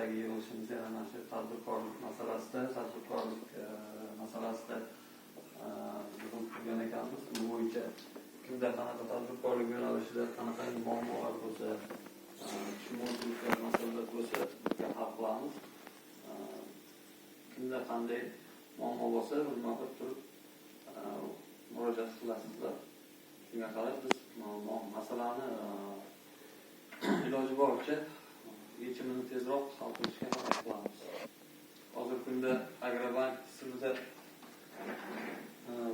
yerdagi yig'ilishimiz yana mana shu tadbirkorlik masalasida yig'ilib turgan ekanmiz. Bu bo'yicha kimda qanaqa tadbirkorlik yo'nalishida qanaqa muammolar bo'lsa, tushunmovchiliklar, masalalar bo'lsa, bizga hal qilamiz. Kimda qanday muammo bo'lsa, bilmay turib murojaat qilasizlar. Shunga qarab biz masalani iloji boricha yechimini tezroq hal qilishga harakat qilamiz. Hozirgi kunda Agrobank tizimida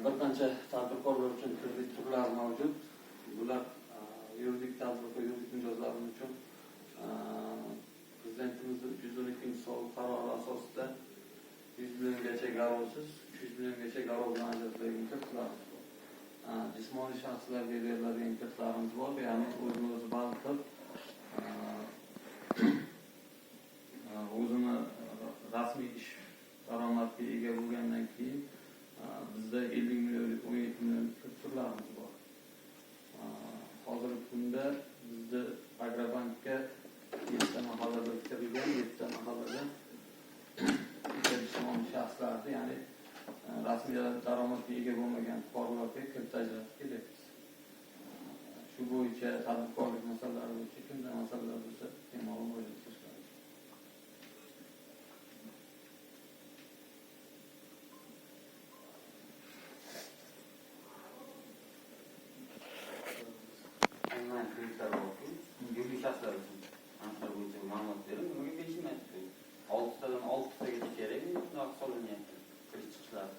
bir qancha tadbirkorlar uchun kredit turlari mavjud. Bular yuridik tadbirkor, yuridik mijozlar uchun Prezidentimizning 112 qarori asosida 100 milliongacha garovsiz, 300 milliongacha garov bilan ajratiladigan kreditlarimiz bor. Jismoniy shaxslarga beriladigan kreditlarimiz bor, ya'ni o'zini-o'zi band qilib o'zini rasmiy ish daromadiga ega bo'lgandan keyin bizda 50 million, 17 million turlarimiz bor. Hozirgi kunda bizda Agrobankka 7 ta mahallada bitkazilgan, 7 ta mahallada jismoniy shaxslarni, ya'ni rasmiy daromadga ega bo'lmagan fuqarolarga kredit ajratib kelyapmiz. Shu bo'yicha tadbirkorlik masalalari bo'yicha kimda masalalar bo'lsa, bemalol murojaat qilishlar. Onlayn kreditlar borki, yuridik shaxslar uchun aniqlar bo'yicha ma'lumot berib, bugun berishmayapti. 6 tadan 6 tagacha kerak, bunaqa hisoblanyapti kredit chiqishlari.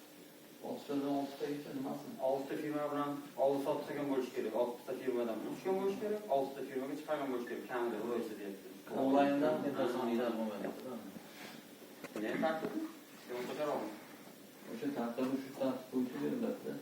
6 tadan 6 tagacha nimasi? 6 ta firma bilan oldi-sotdi qilgan bo'lish kerak. 6 ta firmadan tushgan bo'lish kerak, 6 ta firmaga chiqargan bo'lish kerak. Kamida ro'ysa deyapti. Onlayndan intersoniylar bo'lmayapti. Ne tartibi? O'sha tartib bo'yicha beriladi.